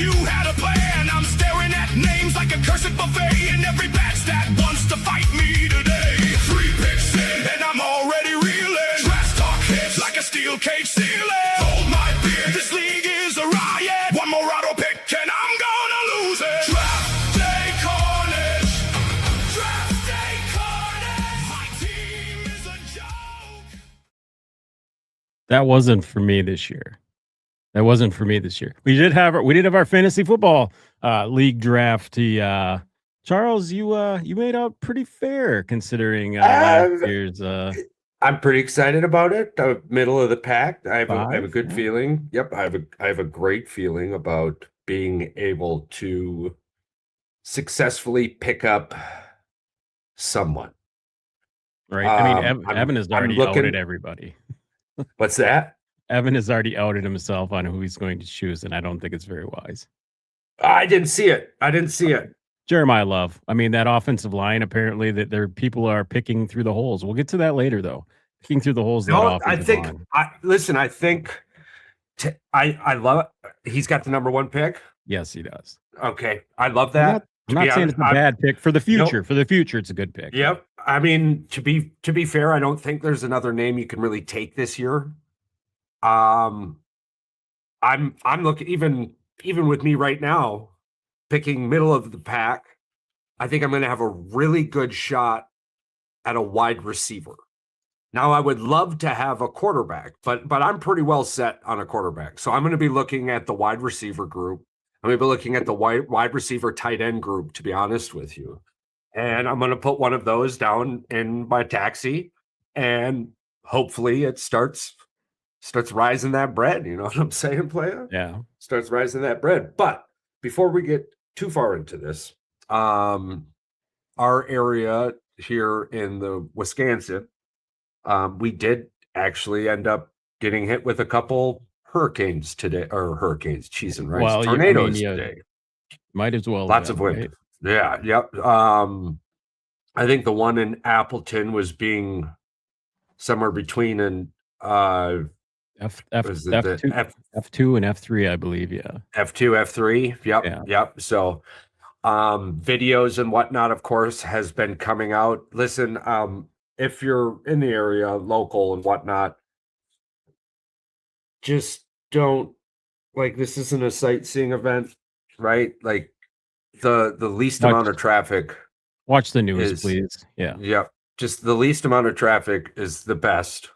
you had a plan. I'm staring at names like a cursed buffet, and every batch that wants to fight me today. 3 picks in, and I'm already reeling. Trash talk hits like a steel cage ceiling. Hold my beer, this league is a riot. One more auto pick, and I'm gonna lose it. Draft day carnage. Draft day carnage. My team is a joke. That wasn't for me this year. We did have our fantasy football league draft. Charles, you made out pretty fair considering last year's. I'm pretty excited about it. Middle of the pack. I have a good feeling. Yep, I have a great feeling about being able to successfully pick up someone. Right. I mean, Evan has already outed everybody. What's that? Evan has already outed himself on who he's going to choose, and I don't think it's very wise. I didn't see it. Jeremiah Love. I mean, that offensive line, apparently that people are picking through the holes. We'll get to that later, though. Picking through the holes. No, I think I love it. He's got the number 1 pick. Yes, he does. Okay. I love that. I'm not saying it's a bad pick for the future. Nope. For the future, it's a good pick. Yep. I mean, to be fair, I don't think there's another name you can really take this year. I'm looking even with me right now, picking middle of the pack. I think I'm going to have a really good shot at a wide receiver. Now, I would love to have a quarterback, but I'm pretty well set on a quarterback. So I'm going to be looking at the wide receiver group. I'm going to be looking at the wide receiver tight end group, to be honest with you. And I'm going to put one of those down in my taxi, and hopefully it starts rising that bread. You know what I'm saying, player? Yeah. Starts rising that bread. But before we get too far into this, our area here in the Wisconsin, we did actually end up getting hit with a couple hurricanes today, or hurricanes, cheese and rice, tornadoes today. Might as well. Lots of wind. Right? Yeah. Yep. I think the one in Appleton was being somewhere between F2 and F3, I believe. Yeah. F2, F3. Yep. Yeah. Yep. So, videos and whatnot, of course, has been coming out. Listen, if you're in the area, local and whatnot, just don't, like, this isn't a sightseeing event, right? Like the least amount of traffic. Watch the news, please. Yeah. Yep. Just the least amount of traffic is the best.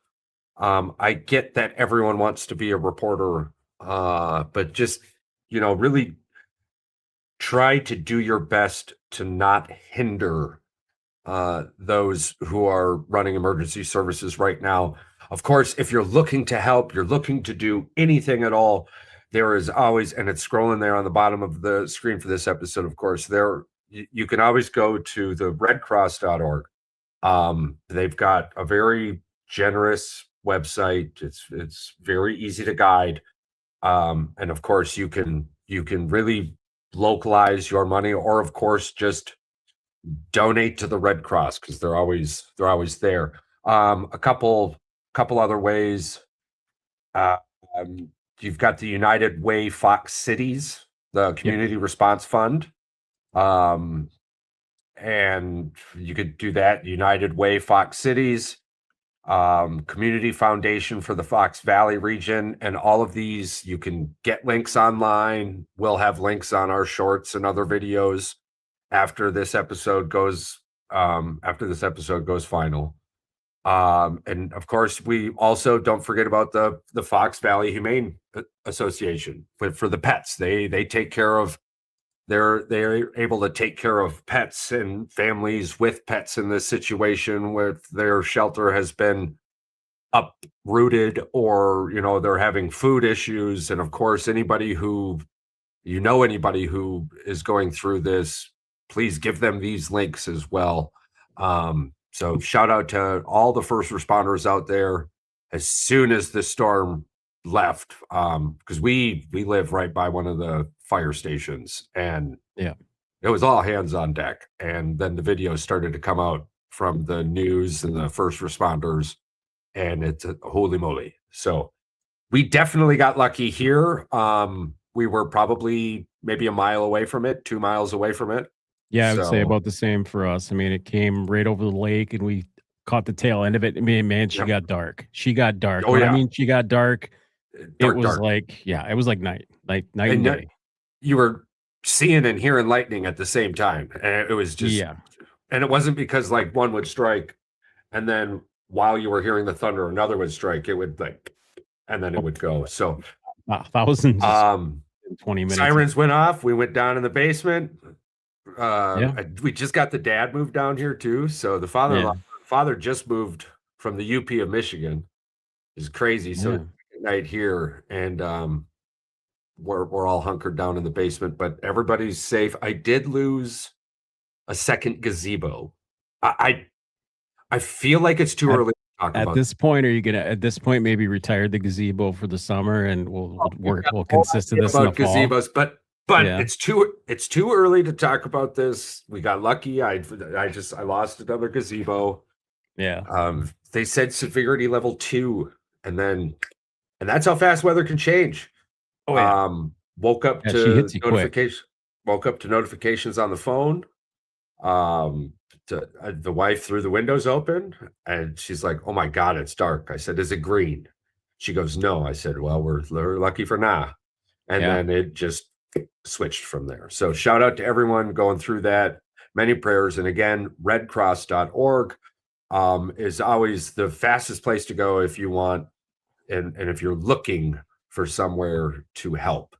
I get that everyone wants to be a reporter, but just, really try to do your best to not hinder those who are running emergency services right now. Of course, if you're looking to help, you're looking to do anything at all, there is always, and it's scrolling there on the bottom of the screen for this episode, of course, you can always go to the redcross.org. They've got a very generous website. It's very easy to guide. And of course you can really localize your money, or of course just donate to the Red Cross, because they're always there. A couple other ways. You've got the United Way Fox Cities, the Community Response Fund. And you could do that. United Way Fox Cities, Community Foundation for the Fox Valley region, and all of these you can get links online. We'll have links on our shorts and other videos after this episode goes final. And of course, we also don't forget about the Fox Valley Humane Association for the pets. They take care of. They're able to take care of pets and families with pets in this situation where their shelter has been uprooted, or they're having food issues. And of course, anybody who is going through this, please give them these links as well. So shout out to all the first responders out there as soon as the storm left, because we live right by one of the fire stations, and it was all hands on deck. And then the videos started to come out from the news and the first responders, and it's holy moly. So we definitely got lucky here. we were probably maybe a mile away from it, 2 miles away from it. Yeah, I would say So, about the same for us. I mean, it came right over the lake, and we caught the tail end of it. I mean, man, she yep. got dark. She got dark. Oh, When I yeah. mean she got dark, it Dark, was dark. like, yeah, it was like night and And yet day. you were seeing and hearing lightning at the same time. And it was just, Yeah. and it wasn't because like one would strike and then while you were hearing the thunder, another would strike. It would like, and then it would go. So, Thousands um, in 20 minutes. sirens went off. We went down in the basement. Yeah. We just got the dad moved down here too. So the father just moved from the UP of Michigan. It's crazy. So Yeah. night here, and we're all hunkered down in the basement, but everybody's safe. I did lose a second gazebo. I feel like it's too early to talk At about. this point, are you gonna at this point maybe retire the gazebo for the summer, and we'll consist of this in the about fall? gazebos, but Yeah. it's too early to talk about this. We got lucky. I lost another gazebo. Yeah. They said severity level 2, and that's how fast weather can change. Oh, yeah. Woke up Yeah, she to hits you quick. notifications on the phone. The wife threw the windows open and she's like, "Oh my God, it's dark." I said, "Is it green?" She goes, "No." I said, "Well, we're lucky for now." And Yeah. then it just switched from there. So shout out to everyone going through that. Many prayers. And again, redcross.org is always the fastest place to go if you want and if you're looking for somewhere to help.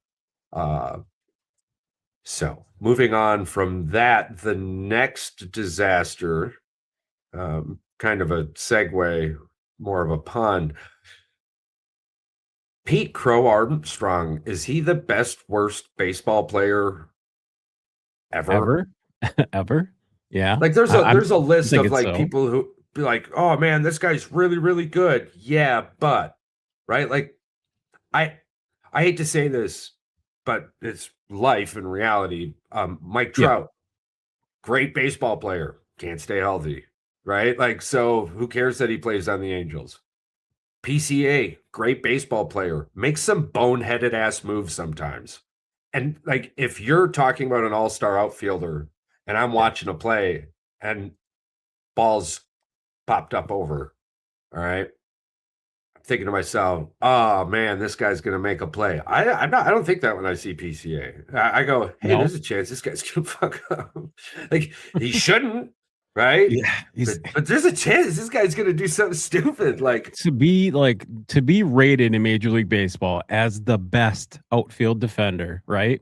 So moving on from that, the next disaster, kind of a segue, more of a pun. Pete Crow-Armstrong, is he the best, worst baseball player ever? Ever? Yeah. Like there's a list of like so. people who be like, "Oh man, this guy's really, really good." Yeah, but right? Like I hate to say this, but it's life and reality. Mike Yeah. Trout, great baseball player, can't stay healthy, right? Like, so who cares that he plays on the Angels? PCA, great baseball player, makes some boneheaded ass moves sometimes. And like, if you're talking about an all-star outfielder and I'm watching a play and balls popped up over, all right, I'm thinking to myself, "Oh man, this guy's gonna make a play." I don't think that when I see PCA. I go, "Hey, No. there's a chance this guy's gonna fuck up." Like he shouldn't, right? Yeah. But there's a chance this guy's gonna do something stupid. Like To be rated in Major League Baseball as the best outfield defender, right?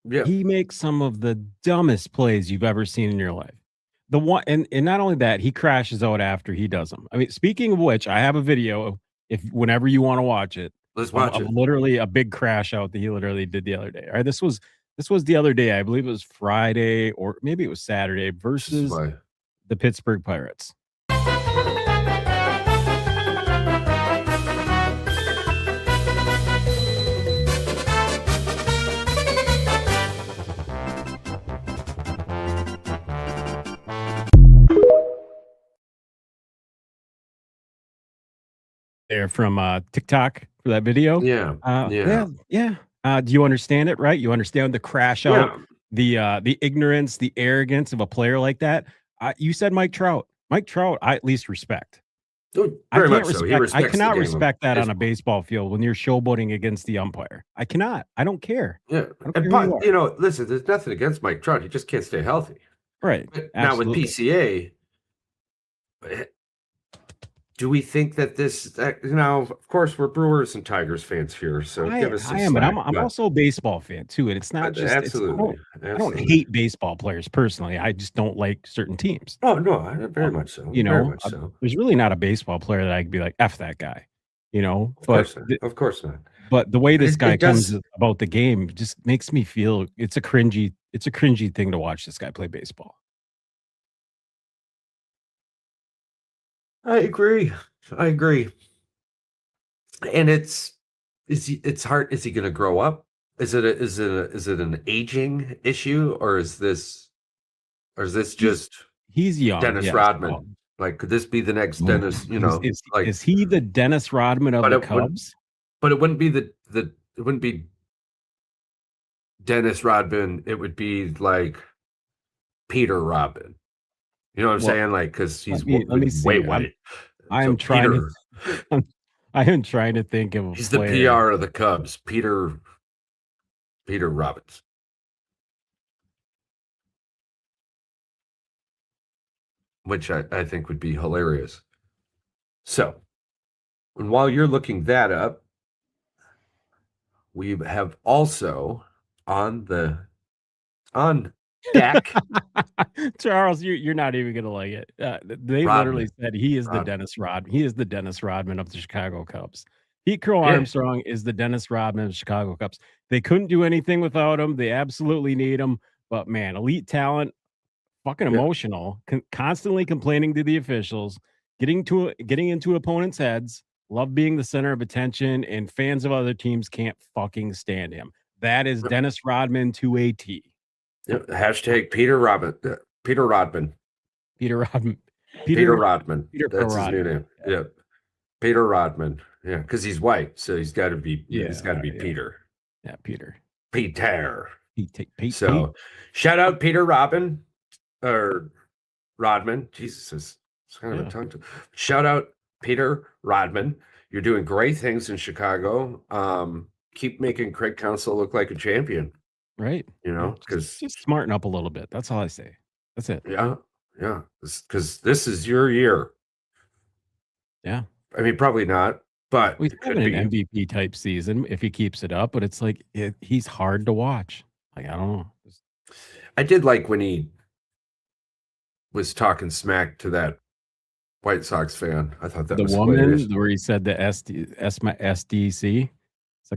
yeah, He makes some of the dumbest plays you've ever seen in your life. The one, and not only that, he crashes out after he does them. I mean, speaking of which, I have a video if whenever you want to watch it let's watch of it. literally a big crash out that he literally did the other day. All right, this was the other day. I believe it was Friday or maybe it was Saturday This is versus why. the Pittsburgh Pirates. There from TikTok for that video. Yeah, Yeah. Do you understand it, right? You understand the crash out, the ignorance, the arrogance of a player like that. You said Mike Trout. Mike Trout, I at least respect. Dude, I very can't much so. He respect. I respects the cannot game of respect that on a baseball. baseball field when you're showboating against the umpire. I cannot. I don't care. Yeah, I don't and care who but you are. listen, there's nothing against Mike Trout. He just can't stay healthy. Right. But now with Absolutely. PCA, do we think that of course we're Brewers and Tigers fans here, so give us some I am, but slack, I'm also a baseball fan too, and it's not just absolutely, I don't absolutely. hate baseball players personally. I just don't like certain teams. Oh no, very much so. You Very know, much so. there's really not a baseball player that I could be like, F that guy, you know. Of But course not. Of course not. but the way this It guy does. comes about the game just makes me feel it's a cringy thing to watch this guy play baseball. I agree. And it's hard. Is he going to grow up? Is it an aging issue, or is this just He's young. Dennis yes. Rodman? Like, could this be the next Dennis? Is he the Dennis Rodman of the Cubs? But it wouldn't be it wouldn't be Dennis Rodman, it would be like Peter Rodman. You know what I'm Well, saying? Like, because he's let me way see. white. I So am trying Peter, to I am trying to think of a he's the player. PR of the Cubs. Peter Robbins. Which I think would be hilarious. So, and while you're looking that up, we have also on deck Charles, you're not even gonna like it. They literally Rodman. said he is the Rodman. Dennis Rodman. He is the Dennis Rodman of the Chicago Cubs. Pete Yeah, Crow-Armstrong is the Dennis Rodman of the Chicago Cubs. They couldn't do anything without him. They absolutely need him. But man, elite talent, fucking yeah. emotional, constantly complaining to the officials, getting into opponents' heads, love being the center of attention, and fans of other teams can't fucking stand him. That is Dennis Rodman to a T. Hashtag Peter Rodman. Peter Rodman. Peter Rodman. Peter Rodman. Peter That's his new Rodman. name. Yeah. Peter Rodman. Yeah, because he's white, so he's got to be. Yeah, he's got to be Yeah. Peter. Yeah, Peter. Peter. Pete. So, shout out Peter Rodman or Rodman. Jesus, it's kind of a tongue. Shout out Peter Rodman. You're doing great things in Chicago. Keep making Craig Counsell look like a champion. Right. You know, because just smarten up a little bit. That's all I say. That's it. yeah, because this is your year. Yeah. I mean, probably not, but He's it could having be. an MVP type season if he keeps it up, but it's like he's hard to watch. Like, I don't know. I did like when he was talking smack to that White Sox fan. I thought that The was woman hilarious. where he said the my SDC.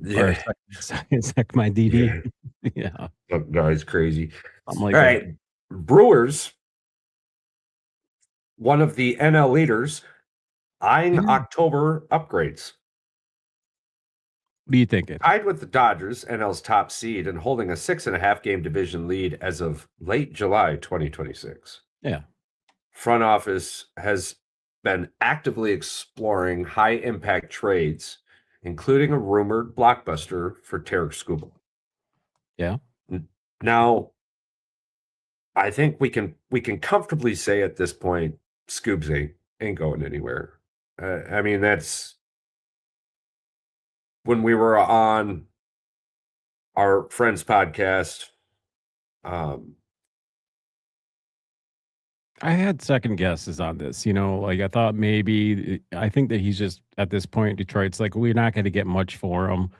Yeah. It's like my DD. Yeah. That guy's crazy. Something like All that. right. Brewers, one of the NL leaders, eyeing Yeah. October upgrades. What are you thinking? Tied with the Dodgers, NL's top seed, and holding a 6.5 game division lead as of late July 2026. Yeah. Front office has been actively exploring high impact trades, including a rumored blockbuster for Tarek Skubal. Yeah. Now, I think we can comfortably say at this point, Scoobs ain't going anywhere. I mean, that's when we were on our friend's podcast. I had second guesses on this, like I thought I think that he's just at this point, Detroit's like, we're not going to get much for him.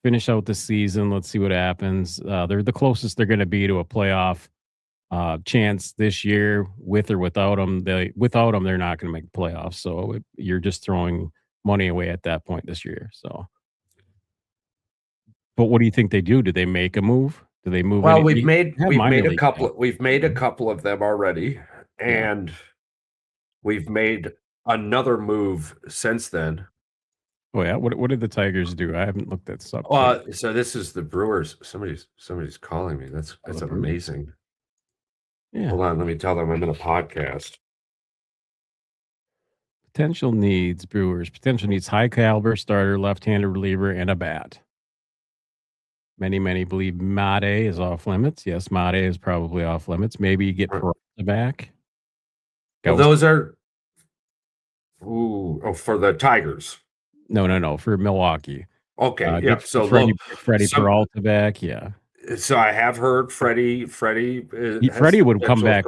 Finish out the season. Let's see what happens. They're the closest they're going to be to a playoff chance this year with or without him. Without him, they're not going to make the playoffs. So you're just throwing money away at that point this year. So, but what do you think they do? Do they make a move? Do they move? Well, any- we've made have minor a league couple. talent. We've made a couple of them already, Yeah. and we've made another move since then. Oh yeah. What did the Tigers do? I haven't looked that stuff. So this is the Brewers. Somebody's calling me. That's the Brewers. amazing. Yeah. Hold on, let me tell them I'm in a podcast. Potential needs, Brewers. Potential needs high caliber starter, left-handed reliever, and a bat. Many believe Mate is off limits. Yes, Mate is probably off limits. Maybe you get Peralta back. Well, those are for the Tigers. No, for Milwaukee. Okay, yeah. So Freddie Peralta back. Yeah. So I have heard Freddie would come back.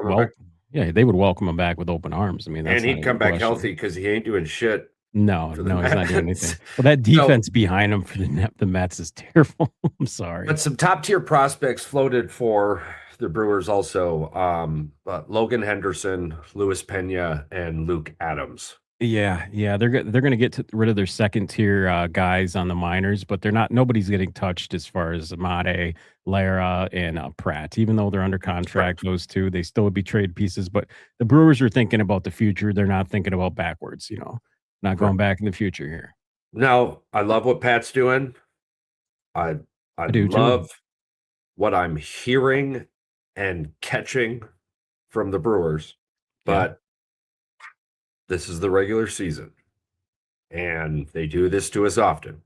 Yeah, they would welcome him back with open arms. I mean, and he'd come back healthy because he ain't doing shit. No, he's not doing anything. Well, that defense behind him for the Mets is terrible. I'm sorry. But some top tier prospects floated for the Brewers also. Logan Henderson, Luis Pena, and Luke Adams. Yeah, they're going to get rid of their second tier guys on the minors, but nobody's getting touched as far as Mate, Lara, and Pratt. Even though they're under contract, those two, they still would be trade pieces. But the Brewers are thinking about the future. They're not thinking about backwards. Not going back in the future here. Now, I love what Pat's doing. I do love what I'm hearing and catching from the Brewers, but this is the regular season, and they do this to us often.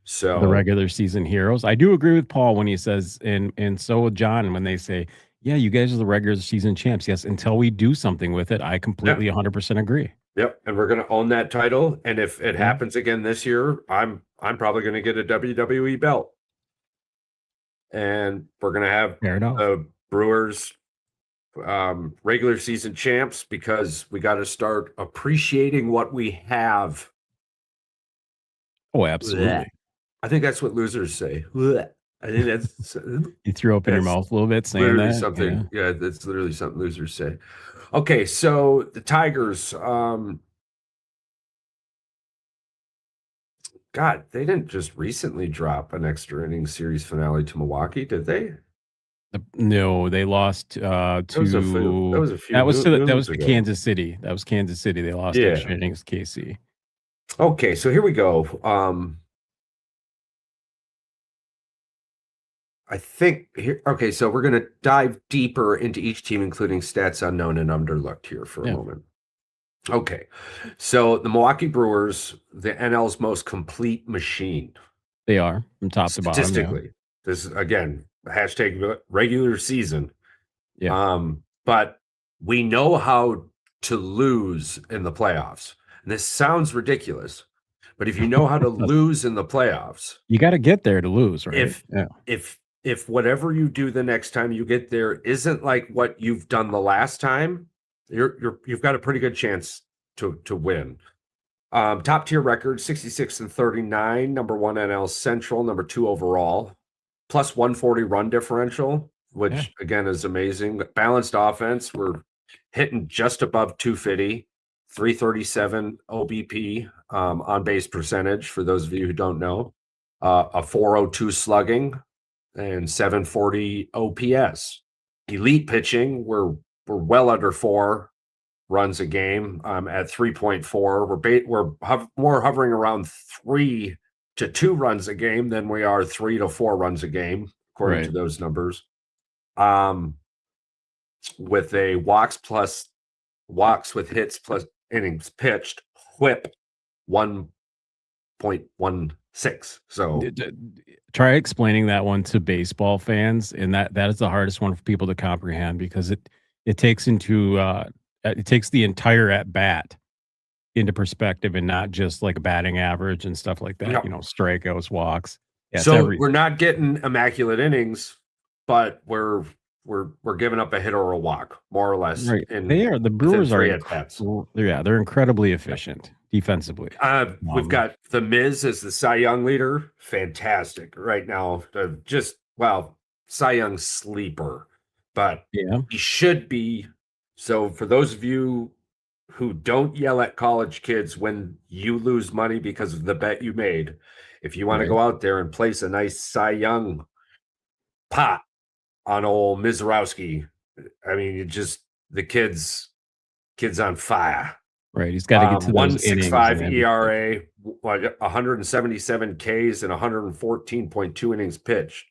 So The regular season heroes. I do agree with Paul when he says, and so with John when they say, "Yeah, you guys are the regular season champs." Yes, until we do something with it, I completely 100% agree. yep, and we're going to own that title. And if it Yeah. happens again this year, I'm probably going to get a WWE belt, and we're going to have Fair enough. the Brewers regular season champs because we got to start appreciating what we have. Oh, absolutely. I think that's what losers say. I think that's You threw up in your That's mouth a little bit saying literally that. something. Yeah. Yeah, that's literally something losers say. Okay, so the Tigers, God, they didn't just recently drop an extra inning series finale to Milwaukee, did they? No, they lost to That was a few that was moons to ago. Kansas City. That was Kansas City. They lost Yeah. extra innings KC. Okay, so here we go. I think here. Okay, so we're going to dive deeper into each team, including stats unknown and underlooked here for a Yeah. moment. Okay, so the Milwaukee Brewers, the NL's most complete machine. They are from top to bottom. Statistically, this is again hashtag regular season. Yeah. But we know how to lose in the playoffs. And this sounds ridiculous, but if you know how to lose in the playoffs, You got to get there to lose, right? if whatever you do the next time you get there isn't like what you've done the last time, you've got a pretty good chance to win. Top tier record 66-39, number 1 NL Central, number 2 overall, plus 140 run differential, which again is amazing. Balanced offense, we're hitting just above 250, 337 OBP on base percentage for those of you who don't know, a 402 slugging and 740 OPS. Elite pitching, we're well under 4 runs a game at 3.4. We're more hovering around 3 to 2 runs a game than we are 3 to 4 runs a game, according to those numbers. With a walks with hits plus innings pitched, whip 1.16. So try explaining that one to baseball fans, and that is the hardest one for people to comprehend because it takes it takes the entire at bat into perspective and not just like a batting average and stuff like that. Yep. You know, strikeouts, walks. Yeah, so we're not getting immaculate innings, but we're giving up a hit or a walk, more or less. Right. The Brewers are they're incredibly efficient defensively. We've got the Miz as the Cy Young leader, fantastic right now. Cy Young sleeper, but he should be. So for those of you who don't yell at college kids when you lose money because of the bet you made, if you want to go out there and place a nice Cy Young pot on old Mizorowski, I mean, the kid's on fire. Right, he's got to get to those 1.65 ERA, 177 Ks, and 114.2 innings pitched,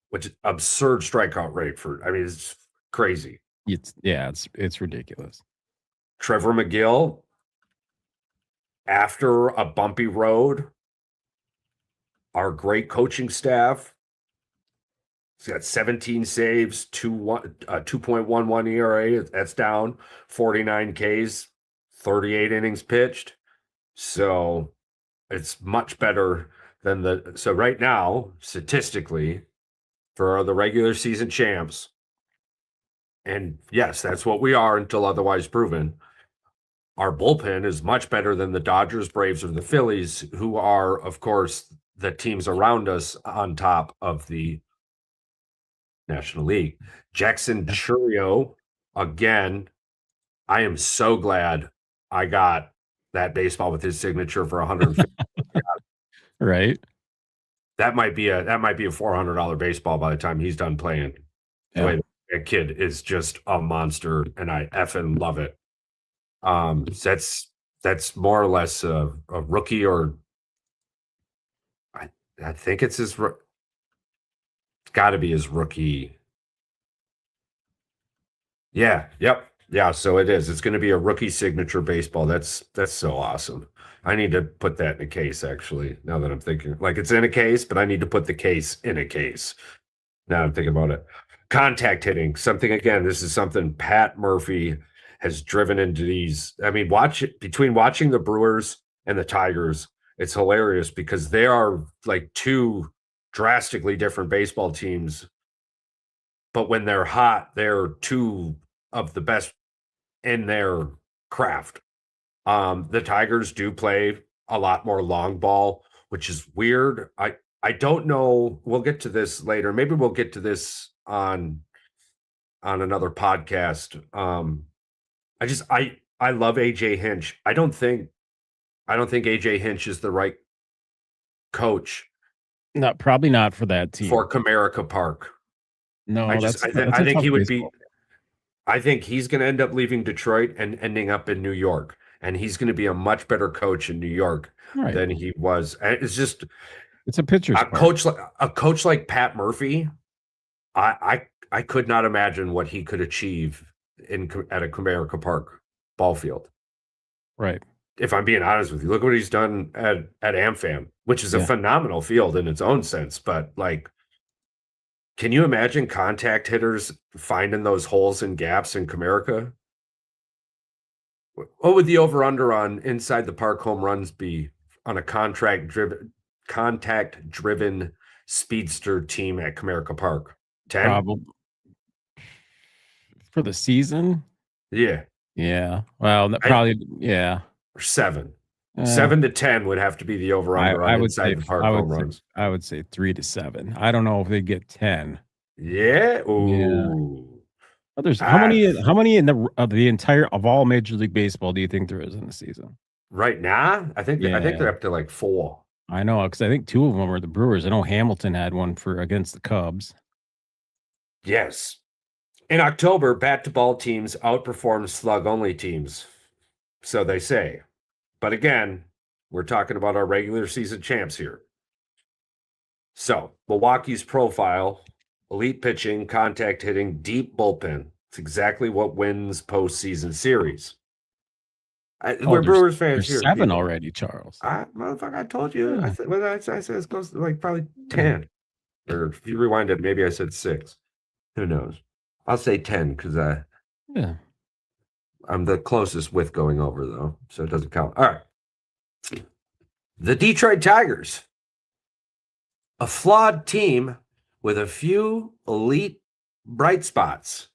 which is absurd strikeout rate for. I mean, it's crazy. It's ridiculous. Trevor McGill, after a bumpy road, our great coaching staff. He's got 17 saves, 2.11 ERA. That's down. 49 Ks, 38 innings pitched. So it's much better than so right now, statistically, for the regular season champs, and yes, that's what we are until otherwise proven, our bullpen is much better than the Dodgers, Braves, or the Phillies, who are, of course, the teams around us on top of the National League. Jackson Chourio, again, I am so glad I got that baseball with his signature for $150. Right. That might be a $400 baseball by the time he's done playing. The way that kid is just a monster, and I effing love it. That's more or less a rookie, or I think it's his. It's got to be his rookie. Yeah. Yep. Yeah, so it is. It's going to be a rookie signature baseball. That's so awesome. I need to put that in a case, actually, now that I'm thinking. Like, it's in a case, but I need to put the case in a case. Now I'm thinking about it. Contact hitting, something again, this is something Pat Murphy has driven into these. I mean, between watching the Brewers and the Tigers, it's hilarious because they are like two drastically different baseball teams. But when they're hot, they're two of the best in their craft. The Tigers do play a lot more long ball, which is weird. I don't know. We'll get to this later. Maybe we'll get to this on another podcast. I love AJ Hinch. I don't think AJ Hinch is the right coach Probably not for that team. for Comerica Park. No, I that's think he would be. baseball. I think he's going to end up leaving Detroit and ending up in New York, and he's going to be a much better coach in New York Right. than he was. And it's just It's a pitcher's a coach like Pat Murphy. I could not imagine what he could achieve at a Comerica Park ball field. Right. If I'm being honest with you, look what he's done at AmFam, which is a phenomenal field in its own sense. But like, can you imagine contact hitters finding those holes and gaps in Comerica? What would the over/under on inside the park home runs be on a contact-driven speedster team at Comerica Park? 10? Probably for the season. Yeah. Yeah. Well, probably. Yeah. Or 7. Uh, 7 to 10 would have to be the over/under I on would say inside the park home runs. I would say 3 to 7. I don't know if they get 10. Yeah. Ooh. Yeah. But there's how many in the entire of all Major League Baseball do you think there is in the season? Right now, I think they're up to like 4. I know, because I think 2 of them are the Brewers. I know Hamilton had one against the Cubs. Yes. In October, bat-to-ball teams outperformed slug-only teams. So they say. But again, we're talking about our regular season champs here. So, Milwaukee's profile, elite pitching, contact hitting, deep bullpen. It's exactly what wins postseason series. We're Brewers fans here. 7 already, Charles. Motherfucker, I told you. Yeah. I said it goes to like probably 10. Or if you rewind it, maybe I said 6. Who knows? I'll say 10 because Yeah. I'm the closest with going over, though, so it doesn't count. All right. The Detroit Tigers, a flawed team with a few elite bright spots.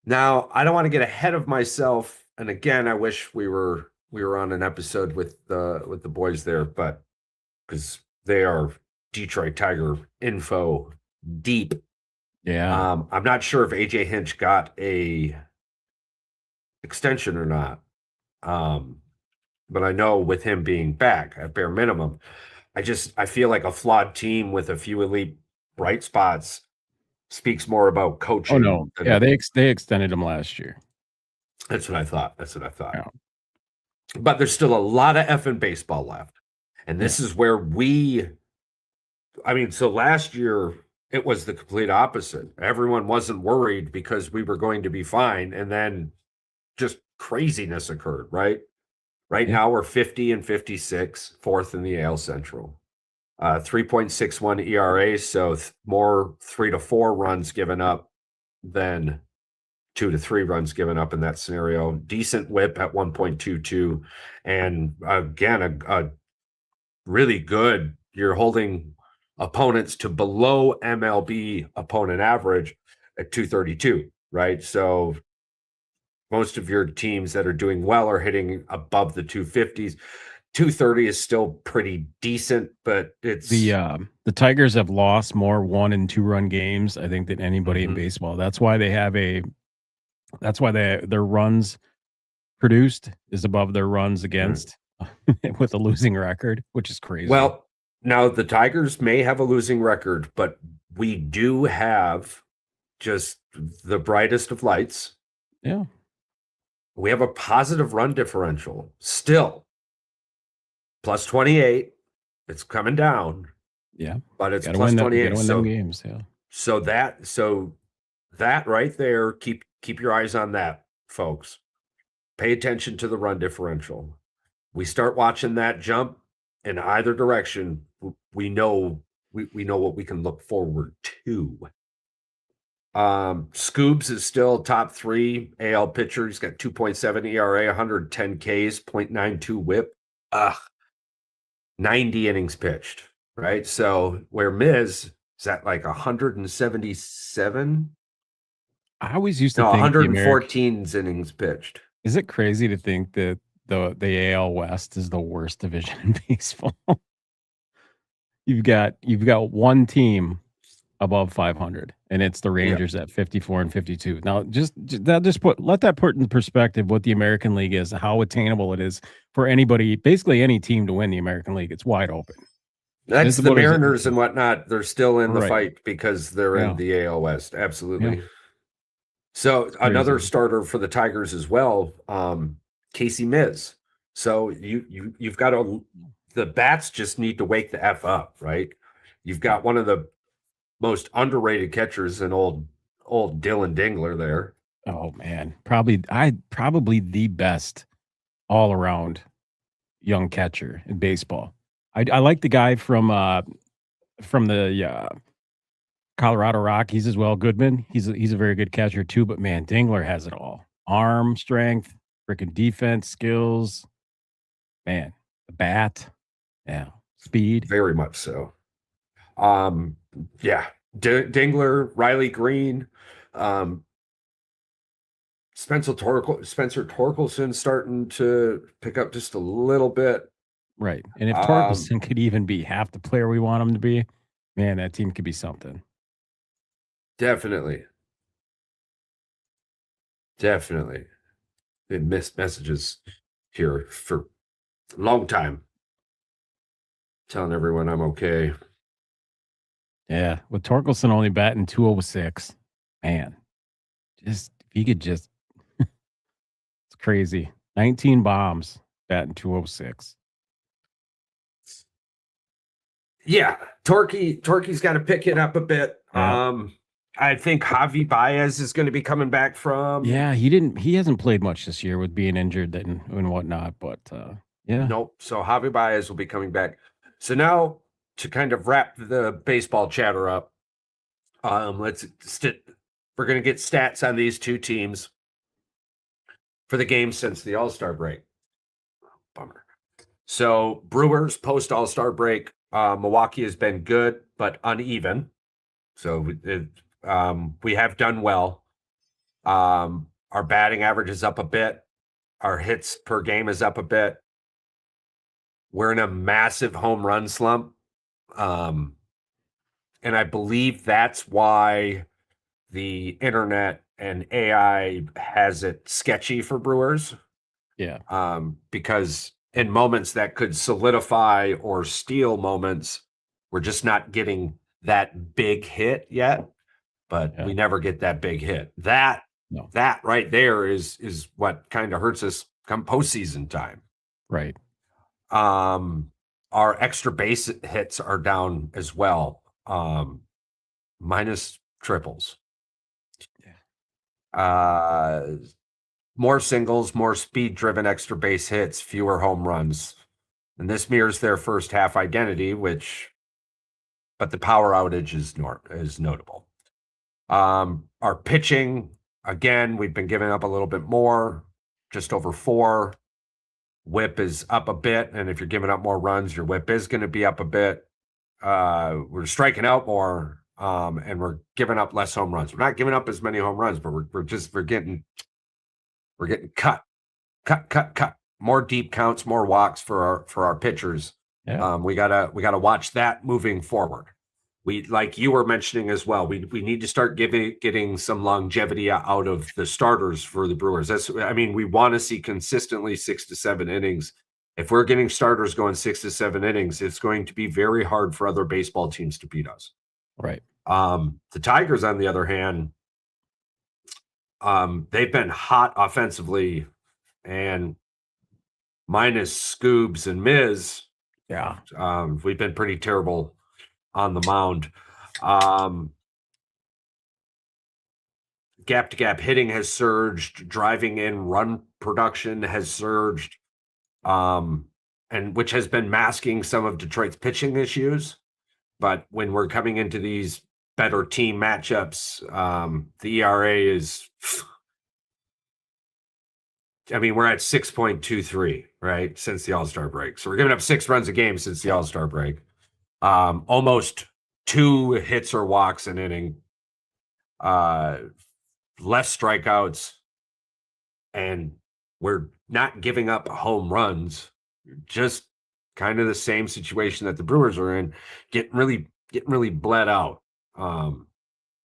Now, I don't want to get ahead of myself, and again, I wish we were on an episode with the boys there, but because they are Detroit Tiger info deep. Yeah. I'm not sure if AJ Hinch got a extension or not. But I know with him being back at bare minimum, I feel like a flawed team with a few elite bright spots speaks more about coaching. Oh no. Yeah, they extended him last year. That's what I thought. Yeah. But there's still a lot of effing baseball left. And this is where so last year it was the complete opposite. Everyone wasn't worried because we were going to be fine. And then just craziness occurred, right? Right now we're 50 and 56, 4th in the AL Central. 3.61 ERA, so more 3 to 4 runs given up than 2 to 3 runs given up in that scenario. Decent whip at 1.22. And again, a really good, you're holding opponents to below MLB opponent average at 232, right? So most of your teams that are doing well are hitting above the 250s. 230 is still pretty decent, but it's the Tigers have lost more 1 and 2 run games, I think, than anybody in baseball. That's why their runs produced is above their runs against with a losing record, which is crazy. Well, now the Tigers may have a losing record, but we do have just the brightest of lights. Yeah. We have a positive run differential still. Plus 28. It's coming down. Yeah. But it's plus 28. Win them games, yeah. So that right there keep your eyes on that, folks. Pay attention to the run differential. We start watching that jump in either direction, we know what we can look forward to. Scoobs is still top 3 AL pitcher. He's got 2.7 ERA, 110 Ks, 0.92 WHIP. 90 innings pitched, right? So where Miz is at like 177. I always used to No, think 114 innings pitched. Is it crazy to think that the AL West is the worst division in baseball? You've got one team above 500, and it's the Rangers at 54 and 52. Now, let that put in perspective what the American League is, how attainable it is for anybody, basically any team to win the American League. It's wide open. That's the Mariners and whatnot. They're still in the fight because they're in the AL West. Absolutely. Yeah. So another starter for the Tigers as well, Casey Miz. So you've got the bats just need to wake the F up, right? You've got one of the most underrated catchers in old Dylan Dingler there. Oh man, probably the best all around young catcher in baseball. I like the guy from the Colorado Rockies as well, Goodman. He's a very good catcher too, but man, Dingler has it all. Arm strength, freaking defense skills. Man, the bat. Yeah, speed. Very much so. Dingler, Riley Green, Spencer Torkelson starting to pick up just a little bit. Right. And if Torkelson could even be half the player we want him to be, man, that team could be something. Definitely. They missed messages here for a long time. Telling everyone I'm okay. Yeah. With Torkelson only batting 206, man, if he could just, it's crazy. 19 bombs, batting 206. Yeah. Torquey's got to pick it up a bit. Yeah. I think Javi Baez is going to be coming back from. Yeah, he hasn't played much this year with being injured and whatnot, but yeah. Nope. So Javi Baez will be coming back. So now to kind of wrap the baseball chatter up, we're going to get stats on these two teams for the game since the All-Star break. Bummer. So Brewers post All-Star break, Milwaukee has been good but uneven. So we have done well. Our batting average is up a bit. Our hits per game is up a bit. We're in a massive home run slump. And I believe that's why the internet and AI has it sketchy for Brewers. Yeah. Because in moments that could solidify or steal moments, we're just not getting that big hit yet. But we never get that big hit. That right there is what kind of hurts us come postseason time. Right. Our extra base hits are down as well. Minus triples. Yeah. More singles, more speed-driven extra base hits, fewer home runs. And this mirrors their first half identity, but the power outage is notable. Our pitching, again, we've been giving up a little bit more, just over 4. WHIP is up a bit, and if you're giving up more runs, your WHIP is going to be up a bit. We're striking out more, and we're giving up less home runs. We're not giving up as many home runs, but we're getting cut. More deep counts, more walks for our pitchers. Yeah. We gotta watch that moving forward. We, like you were mentioning as well, we need to start getting some longevity out of the starters for the Brewers. We want to see consistently 6 to 7 innings. If we're getting starters going 6 to 7 innings, it's going to be very hard for other baseball teams to beat us. Right. The Tigers, on the other hand, they've been hot offensively, and minus Scoobs and Miz, we've been pretty terrible on the mound. gap-to-gap hitting has surged, driving in run production has surged, and which has been masking some of Detroit's pitching issues. But when we're coming into these better team matchups, the ERA is, I mean, we're at 6.23, right, since the All-Star break. So we're giving up 6 runs a game since the All-Star break. Almost 2 hits or walks an inning, less strikeouts, and we're not giving up home runs. Just kind of the same situation that the Brewers are in, getting really bled out.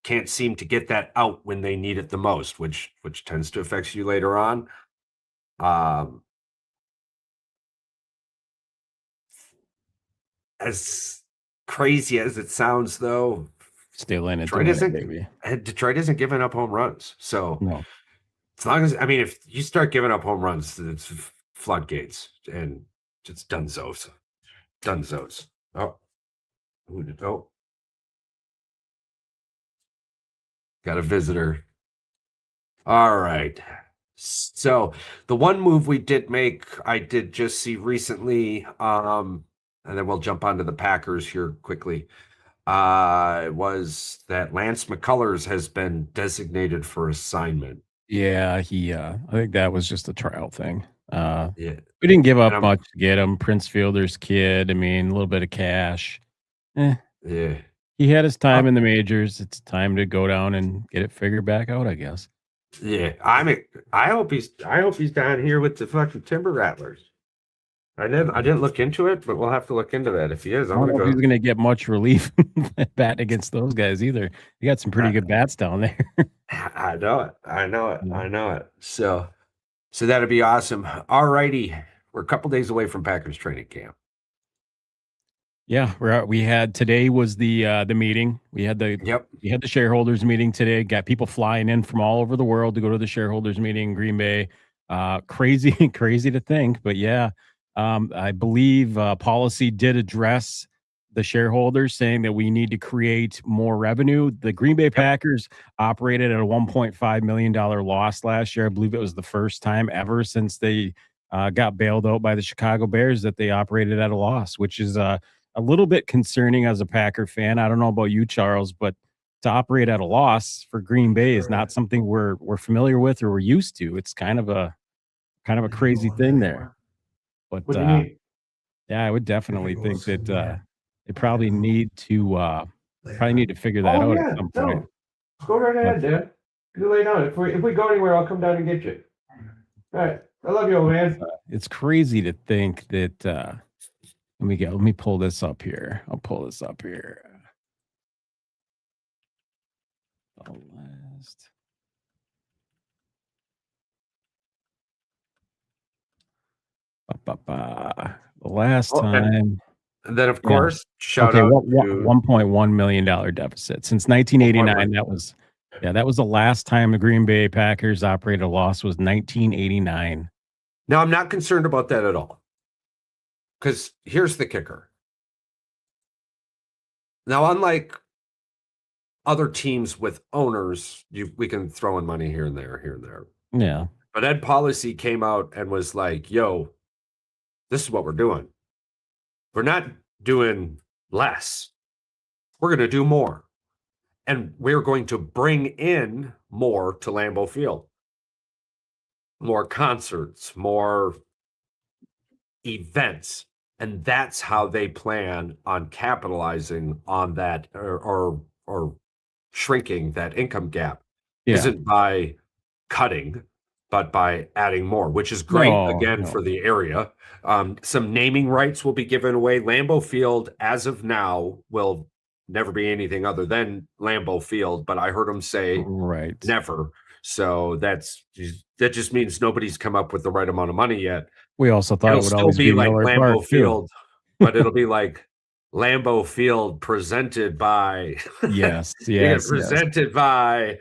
Can't seem to get that out when they need it the most, which tends to affect you later on. As crazy as it sounds, though, Still in it, Detroit isn't giving up home runs. So no. as long as, I mean, if you start giving up home runs, it's floodgates and it's dunzos. Oh, got a visitor. All right. So the one move we did make, I did just see recently, and then we'll jump onto the Packers here quickly, was that Lance McCullers has been designated for assignment. Yeah, I think that was just a trial thing. Yeah. We didn't give up much to get him. Prince Fielder's kid. I mean, a little bit of cash. Yeah. He had his time in the majors. It's time to go down and get it figured back out, I guess. Yeah. I hope he's down here with the fucking Timber Rattlers. I didn't look into it, but we'll have to look into that. If he is, I don't know if he's going to get much relief batting against those guys either. You got some pretty good bats down there. I know it. So that'd be awesome. All righty. We're a couple days away from Packers training camp. Yeah, today was the meeting. We had the shareholders meeting today. Got people flying in from all over the world to go to the shareholders meeting in Green Bay. Crazy to think, but yeah. I believe policy did address the shareholders, saying that we need to create more revenue. The Green Bay Packers operated at a $1.5 million loss last year. I believe it was the first time ever since they got bailed out by the Chicago Bears that they operated at a loss, which is a little bit concerning as a Packer fan. I don't know about you, Charles, but to operate at a loss for Green Bay is not something we're familiar with or we're used to. It's kind of a crazy thing there. But yeah, I would definitely think that they probably need to figure that out at some point. Go right ahead, Dad. You lay down. If we go anywhere, I'll come down and get you. All right. I love you, old man. It's crazy to think that. Let me pull this up here. I'll pull this up here. The last time. And then, of course, shout out to $1.1 million deficit since 1989. That was the last time the Green Bay Packers operated a loss, was 1989. Now, I'm not concerned about that at all, because here's the kicker. Now, unlike other teams with owners, we can throw in money here and there. Yeah. But Ed Policy came out and was like, yo, this is what we're doing. We're not doing less. We're going to do more. And we're going to bring in more to Lambeau Field. More concerts, more events. And that's how they plan on capitalizing on that or shrinking that income gap. Isn't by cutting, but by adding more, which is great, for the area. Some naming rights will be given away. Lambeau Field, as of now, will never be anything other than Lambeau Field, but I heard him say never. So that just means nobody's come up with the right amount of money yet. We also thought it would always be like Miller Lambeau Park, Field, but it'll be like Lambeau Field presented by presented by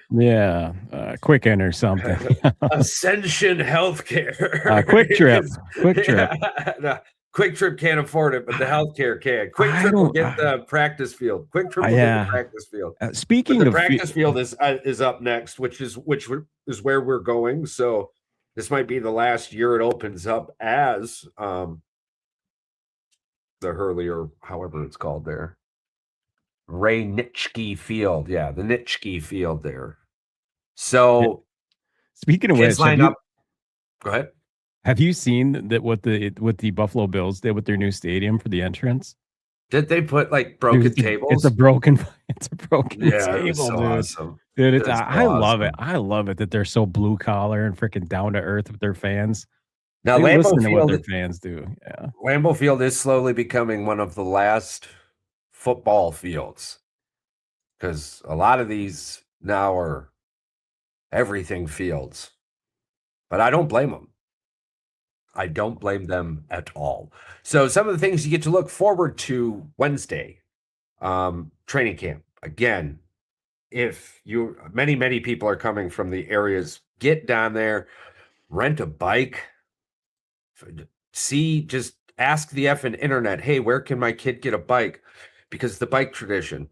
Quicken or something. Ascension Healthcare. Quick Trip. No, Quick Trip can't afford it, but the healthcare can. Quick Trip will get the practice field. Quick Trip will get the practice field. But Speaking the of practice field is up next, which is where we're going. So this might be the last year it opens up as the Hurley, or however it's called there. Ray Nitschke Field. Yeah, the Nitschke Field there. So speaking of which, line up. Go ahead. Have you seen that what the Buffalo Bills did with their new stadium for the entrance? Did they put like broken tables? It's a broken table, it was so dude. awesome. Dude, it's I love it. I love it that they're so blue collar and freaking down to earth with their fans. Now they Lambeau listen to Field, what their fans do. Yeah, Lambeau Field is slowly becoming one of the last football fields, because a lot of these now are everything fields. But I don't blame them. I don't blame them at all. So some of the things you get to look forward to Wednesday, training camp. Again, if many people are coming from the areas, get down there, rent a bike, just ask the effing internet, hey, where can my kid get a bike? Because the bike tradition,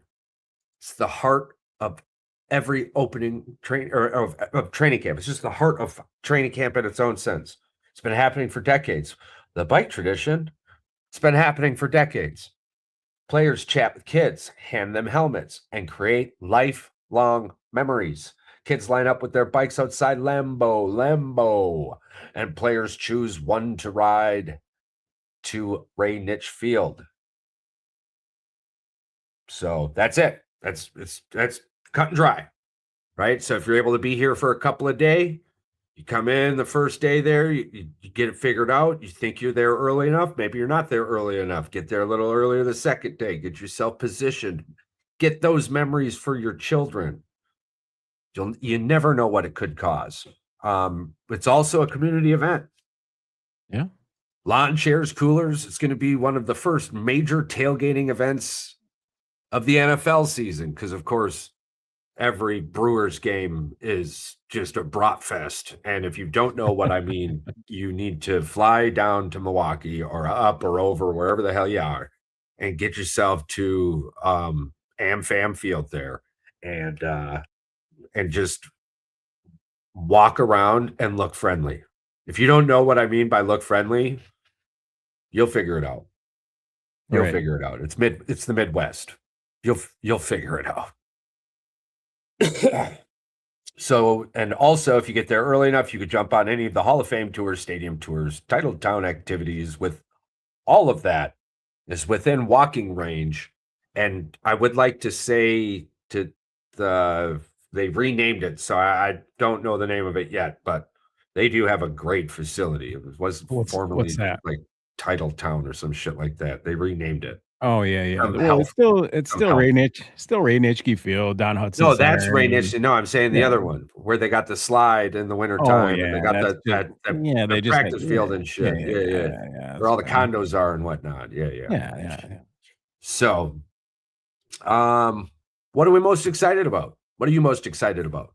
it's the heart of every opening of training camp. It's just the heart of training camp in its own sense. It's been happening for decades. The bike tradition, it's been happening for decades. Players chat with kids, hand them helmets, and create lifelong memories. Kids line up with their bikes outside Lambeau, and players choose one to ride to Ray Nitsch Field. So that's it. That's cut and dry, right? So if you're able to be here for a couple of days, you come in the first day there, you get it figured out. You think you're there early enough. Maybe you're not there early enough. Get there a little earlier the second day. Get yourself positioned. Get those memories for your children. You never know what it could cause. It's also a community event. Yeah. Lawn chairs, coolers. It's going to be one of the first major tailgating events of the NFL season, because, of course, every Brewers game is just a brat fest. And if you don't know what I mean, you need to fly down to Milwaukee or up or over, wherever the hell you are, and get yourself to AmFam Field there and just walk around and look friendly. If you don't know what I mean by look friendly, you'll figure it out. You'll figure it out. It's the Midwest. You'll figure it out. So, and also, if you get there early enough, you could jump on any of the Hall of Fame tours, stadium tours, title town activities. With all of that is within walking range. And I would like to say they've renamed it, so I don't know the name of it yet, but they do have a great facility. It was formerly like Title Town or some shit like that. They renamed it. Oh yeah. Well, it's still Ray Nitschke Field, Don Hudson. No, that's Ray Nitschke. No, I'm saying the other one where they got the slide in the wintertime. Yeah, and they got the practice field and shit. Yeah. Where all the condos are and whatnot. Yeah. So, what are we most excited about? What are you most excited about?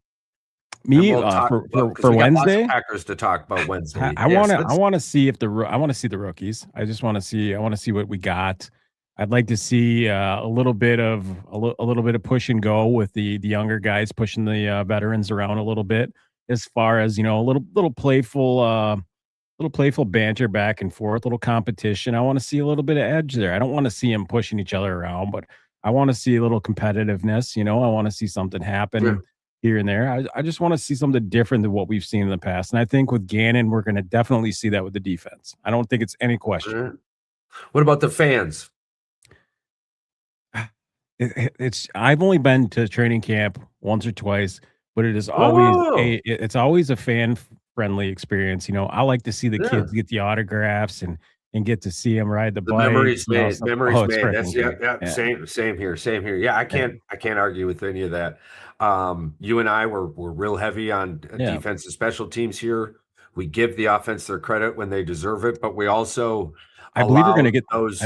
Me, for Wednesday, Packers to talk about Wednesday. I want to see the rookies. I want to see what we got. I'd like to see a little bit of push and go with the younger guys, pushing the veterans around a little bit, as far as, a little playful banter back and forth, little competition. I want to see a little bit of edge there. I don't want to see them pushing each other around, but I want to see a little competitiveness. I want to see something happen here and there. I just want to see something different than what we've seen in the past. And I think with Gannon, we're going to definitely see that with the defense. I don't think it's any question. What about the fans? I've only been to training camp once or twice, but it is always it's always a fan friendly experience. I like to see the kids get the autographs and get to see them ride the bike. Memories made. That's same here. Yeah, I can't argue with any of that. You and I were real heavy on defensive special teams here. We give the offense their credit when they deserve it, but we also I believe we're going to get those.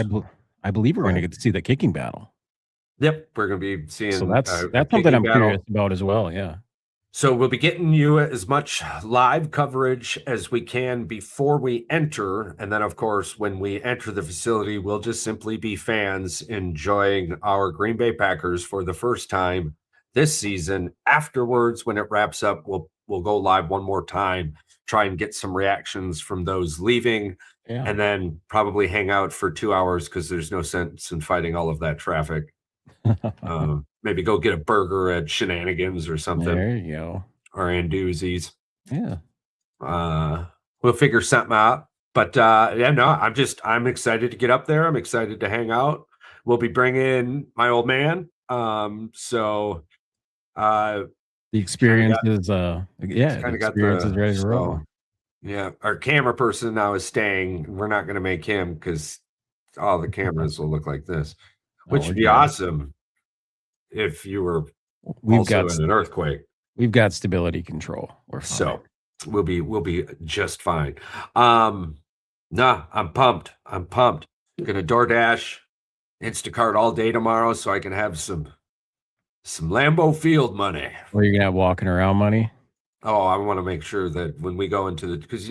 I believe we're going to get to see the kicking battle. Yep, we're going to be seeing. So that's something I'm curious about as well. Yeah. So we'll be getting you as much live coverage as we can before we enter. And then, of course, when we enter the facility, we'll just simply be fans enjoying our Green Bay Packers for the first time this season. Afterwards, when it wraps up, we'll go live one more time, try and get some reactions from those leaving, and then probably hang out for 2 hours because there's no sense in fighting all of that traffic. Maybe go get a burger at Shenanigans or something. There you go. Or Anduzzi's. Yeah. We'll figure something out. But yeah, no, I'm excited to get up there. I'm excited to hang out. We'll be bringing my old man. So the experience is the experience is ready to roll. So, yeah, our camera person now is staying. We're not going to make him because all the cameras will look like this, which would be awesome if you were also in an earthquake. We've got stability control. We're fine. So we'll be just fine. I'm pumped. I'm gonna DoorDash, Instacart all day tomorrow so I can have some Lambeau Field money. Or you're gonna have walking around money. Oh, I want to make sure that when we go into because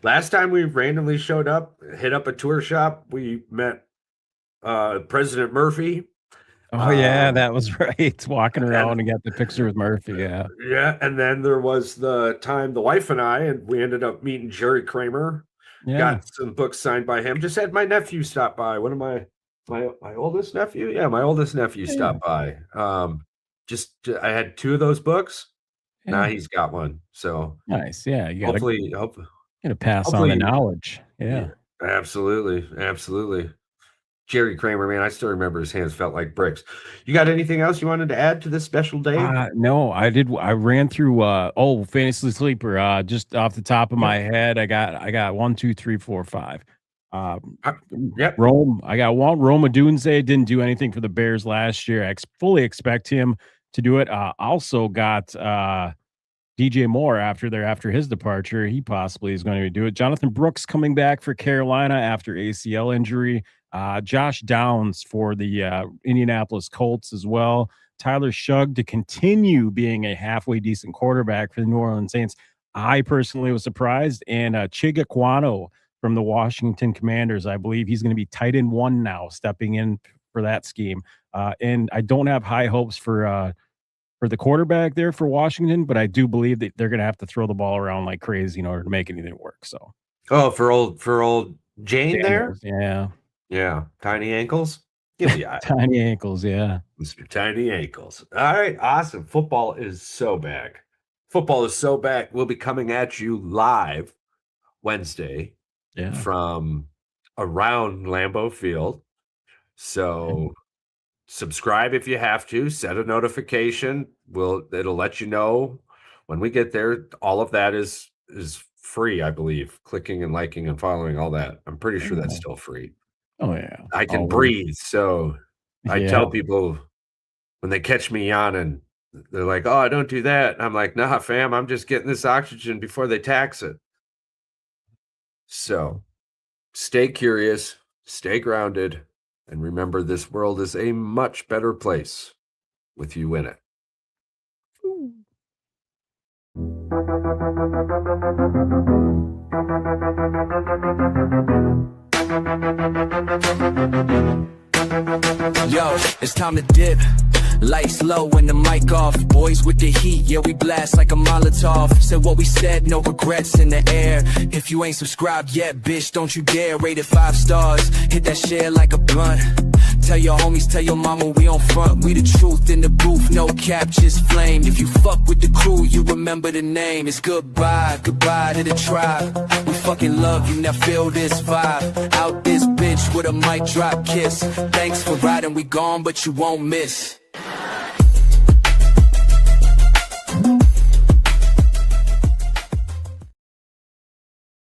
last time we randomly showed up, hit up a tour shop, we met President Murphy. Oh yeah, that was right. Walking around and got the picture with Murphy. Yeah, and then there was the time the wife and we ended up meeting Jerry Kramer. Yeah. Got some books signed by him. Just had my nephew stop by. One of my oldest nephew. Yeah, my oldest nephew stopped by. I had 2 of those books. Yeah. Now he's got one. So nice. Yeah, you gotta hopefully pass on the knowledge. Yeah, absolutely. Jerry Kramer, man, I still remember his hands felt like bricks. You got anything else you wanted to add to this special day? No, I did. I ran through Fantasy Sleeper. Just off the top of my head, I got 1, 2, 3, 4, 5. Rome. I got one. Roma Dunze didn't do anything for the Bears last year. I fully expect him to do it. Also got DJ Moore after his departure. He possibly is going to do it. Jonathan Brooks coming back for Carolina after ACL injury. Josh Downs for the Indianapolis Colts as well. Tyler Shugg to continue being a halfway decent quarterback for the New Orleans Saints. I personally was surprised. And Chiga Quano from the Washington Commanders. I believe he's going to be tight end 1 now, stepping in for that scheme. And I don't have high hopes for the quarterback there for Washington, but I do believe that they're going to have to throw the ball around like crazy in order to make anything work. So, for old Jane there, yeah, tiny ankles, tiny ankles, yeah, Mr. Tiny Ankles. All right, awesome. Football is so back. We'll be coming at you live Wednesday, from around Lambeau Field. So. Subscribe if you have to. Set a notification. It'll let you know when we get there. All of that is free, I believe. Clicking and liking and following, all that. I'm pretty sure that's still free. Oh yeah. I can breathe. So I tell people when they catch me yawning, they're like, "Oh, don't do that." And I'm like, "Nah, fam, I'm just getting this oxygen before they tax it." So stay curious, stay grounded. And remember, this world is a much better place with you in it. Yo, it's time to dip. Lights low and the mic off. Boys with the heat, yeah, we blast like a Molotov. Said what we said, no regrets in the air. If you ain't subscribed yet, bitch, don't you dare. Rate it 5 stars, hit that share like a blunt. Tell your homies, tell your mama we on front. We the truth in the booth, no cap, just flame. If you fuck with the crew, you remember the name. It's goodbye, goodbye to the tribe. We fucking love you, now feel this vibe. Out this bitch with a mic drop kiss. Thanks for riding, we gone, but you won't miss.